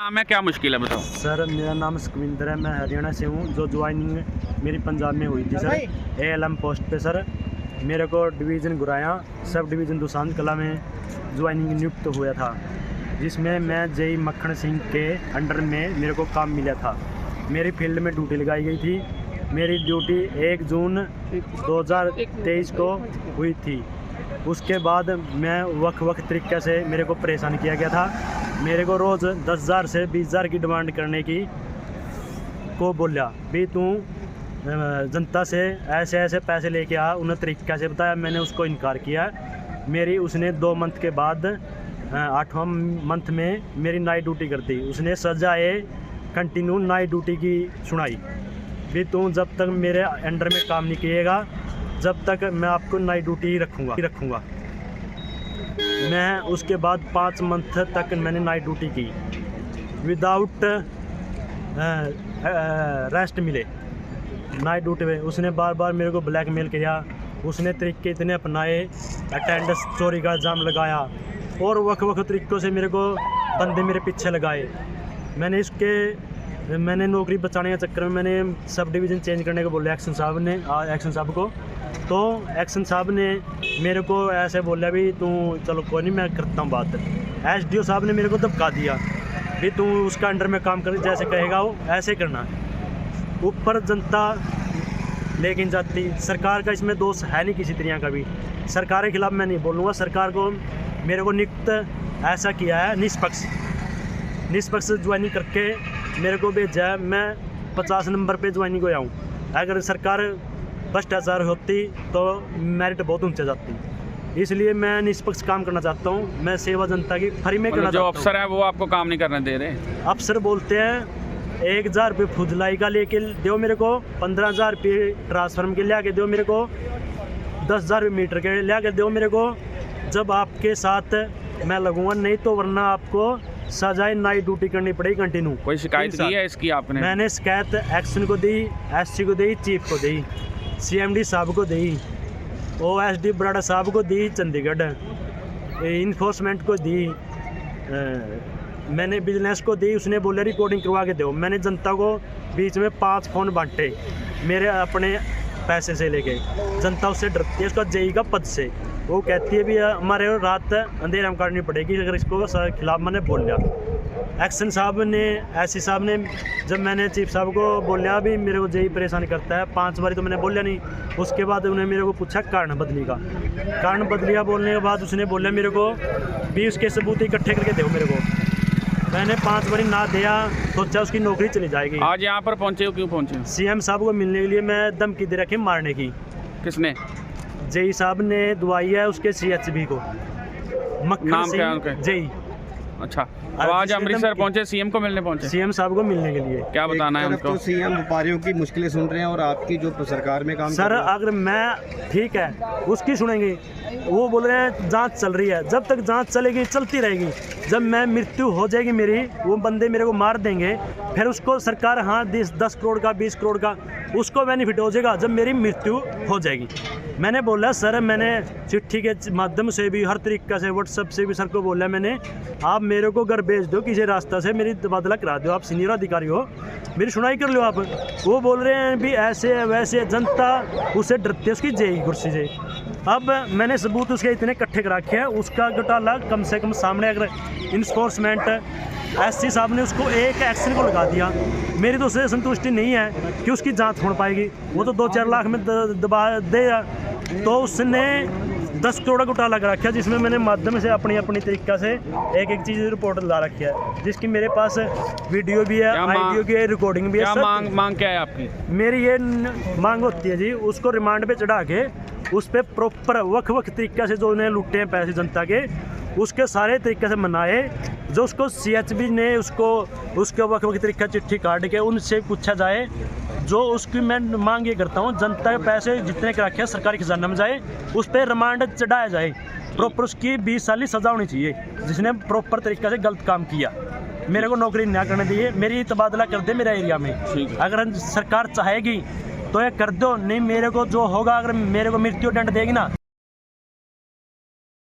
नाम है, क्या मुश्किल है बताओ। सर मेरा नाम सुखविंदर है, मैं हरियाणा से हूँ। जो ज्वाइनिंग मेरी पंजाब में हुई थी सर, ALM पोस्ट पे सर। मेरे को division Guraya sub division Dosanjh कला में ज्वाइनिंग नियुक्त हुआ था, जिसमें मैं जेई मक्खन सिंह के अंडर में मेरे को काम मिला था। मेरी फील्ड में ड्यूटी लगाई गई थी। मेरी ड्यूटी 1 जून 2023 को हुई थी। उसके बाद मैं वक्त तरीके से मेरे को परेशान किया गया था। मेरे को रोज़ 10,000 से 20,000 की डिमांड करने की को बोला भी तू जनता से ऐसे ऐसे पैसे लेके आ, उन्हें तरीक़ा से बताया। मैंने उसको इनकार किया। मेरी उसने 2 मंथ के बाद 8वां मंथ में मेरी नाइट ड्यूटी कर दी। उसने सजाए कंटिन्यू नाइट ड्यूटी की सुनाई भी तू जब तक मेरे अंडर में काम नहीं किएगा, जब तक मैं आपको नाइट ड्यूटी रखूँगा। मैं उसके बाद 5 मंथ तक मैंने नाइट ड्यूटी की विदाउट रेस्ट मिले नाइट ड्यूटी में। उसने बार बार मेरे को ब्लैकमेल किया। उसने तरीके इतने अपनाए, अटेंडेंस चोरी का इल्ज़ाम लगाया और वक्त तरीक़ों से मेरे को बंदे मेरे पीछे लगाए। मैंने नौकरी बचाने के चक्कर में मैंने सब डिवीज़न चेंज करने को बोला एक्शन साहब को। तो एक्शन साहब ने मेरे को ऐसे बोला भी तू चलो कोई नहीं, मैं करता हूँ बात। SDO साहब ने मेरे को धमका दिया भी तू उसका अंडर में काम कर, जैसे कहेगा वो ऐसे करना। ऊपर जनता लेकिन जाती, सरकार का इसमें दोष है नहीं किसी तरह का भी। सरकार के खिलाफ मैं नहीं बोलूँगा। सरकार को मेरे को नियुक्त ऐसा किया है निष्पक्ष ज्वाइनिंग करके मेरे को भेजा है। मैं 50 नंबर पे ज्वाइनिंग को आऊँ। अगर सरकार भ्रष्टाचार होती तो मेरिट बहुत ऊंचे जाती। इसलिए मैं निष्पक्ष काम करना चाहता हूँ। मैं सेवा जनता की फ्री में करना चाहता हूँ। जो अफसर है वो आपको काम नहीं करने दे रहे। अफसर बोलते हैं 1,000 रुपये फुजलाई का लेके दो मेरे को, 15,000 रुपये ट्रांसफार्म के ले के दो मेरे को, 10,000 रुपये मीटर के ले के दो मेरे को। जब आपके साथ मैं लगूंगा, नहीं तो वरना आपको सजाए नाइट ड्यूटी करनी पड़ेगी कंटिन्यू। कोई शिकायत की है इसकी आपने? मैंने शिकायत एक्शन को दी, SC को दी, चीफ को दी, CMD साहब को दी, OSD बराड़ा साहब को दी, चंडीगढ़ इन्फोर्समेंट को दी, मैंने बिजनेस को दी। उसने बोला रिकॉर्डिंग करवा के दो। मैंने जनता को बीच में 5 फ़ोन बांटे मेरे अपने पैसे से लेके। जनता उससे डरती है, उसका जेई का पद से। वो कहती है भी हमारे रात अंधेरा में काटनी पड़ेगी अगर इसको खिलाफ मैंने बोल लिया। एक्शन साहब ने, SC साहब ने, जब मैंने चीफ साहब को बोला भी मेरे को जेई परेशान करता है, 5 बारी तो मैंने बोला नहीं। उसके बाद उन्हें मेरे को पूछा कारण बदली का बोलने के बाद उसने बोला मेरे को भी उसके सबूत इकट्ठे करके दो मेरे को। मैंने 5 बारी ना दिया, सोचा उसकी नौकरी चली जाएगी। आज यहाँ पर पहुँचे हो, क्यों पहुँचे? CM साहब को मिलने के लिए। मैं धमकी दे रखी मारने की। किसने? जेई साहब ने दुआई है उसके CHB को। नाम क्या है उनका? जेई। अच्छा, अब आज अमृतसर पहुंचे, CM को मिलने पहुंचे? CM साहब को मिलने के लिए। क्या बताना है उनको? तो CM व्यापारियों की मुश्किलें सुन रहे हैं और आपकी जो सरकार में काम सर, अगर मैं ठीक है उसकी सुनेंगे। वो बोल रहे हैं जांच चल रही है। जब तक जांच चलेगी चलती रहेगी। जब मैं मृत्यु हो जाएगी मेरी, वो बंदे मेरे को मार देंगे, फिर उसको सरकार 10 करोड़ का 20 करोड़ का उसको बेनिफिट हो जाएगा जब मेरी मृत्यु हो जाएगी। मैंने बोला सर, मैंने चिट्ठी के माध्यम से भी हर तरीक़े से WhatsApp से भी सर को बोला मैंने, आप मेरे को घर भेज दो किसी रास्ता से, मेरी तबादला करा दो। आप सीनियर अधिकारी हो, मेरी सुनाई कर लो आप। वो बोल रहे हैं भी ऐसे वैसे, जनता उससे डरती है उसकी जेई कुर्सी से। अब मैंने सबूत उसके इतने इकट्ठे करा रखे हैं। उसका घोटाला कम से कम सामने, अगर इन्फोर्समेंट SC साहब ने उसको एक एक्शन को लगा दिया, मेरी तो उससे संतुष्टि नहीं है कि उसकी जांच हो पाएगी। वो तो 2-4 लाख में दबा देगा। तो उसने 10 करोड़ का घोटाला कर रखा है, जिसमें मैंने माध्यम से अपनी तरीक़ा से एक चीज़ रिपोर्ट ला रखी है, जिसकी मेरे पास वीडियो भी है, ऑडियो की रिकॉर्डिंग भी है। क्या मांग क्या है आपकी? मेरी ये मांग होती है जी, उसको रिमांड पे चढ़ा के उस पर प्रॉपर वक्त तरीक़े से जो उन्हें लुटे हैं पैसे जनता के, उसके सारे तरीक़े से मनाए। जो उसको CHB ने उसके वक्त तरीक़ा चिट्ठी काट के उनसे पूछा जाए। जो उसकी मैं मांग ये करता हूँ, जनता के पैसे जितने के रखे हैं सरकारी खजाना में जाए, उस पर रिमांड चढ़ाया जाए। प्रॉपर उसकी 20 साल की सज़ा होनी चाहिए, जिसने प्रॉपर तरीक़े से गलत काम किया। मेरे को नौकरी ना करने दिए, मेरी तबादला कर दे मेरे एरिया में। अगर सरकार चाहेगी तो ये कर दो, नहीं मेरे को जो होगा, अगर मेरे को मृत्यु दंड देगी ना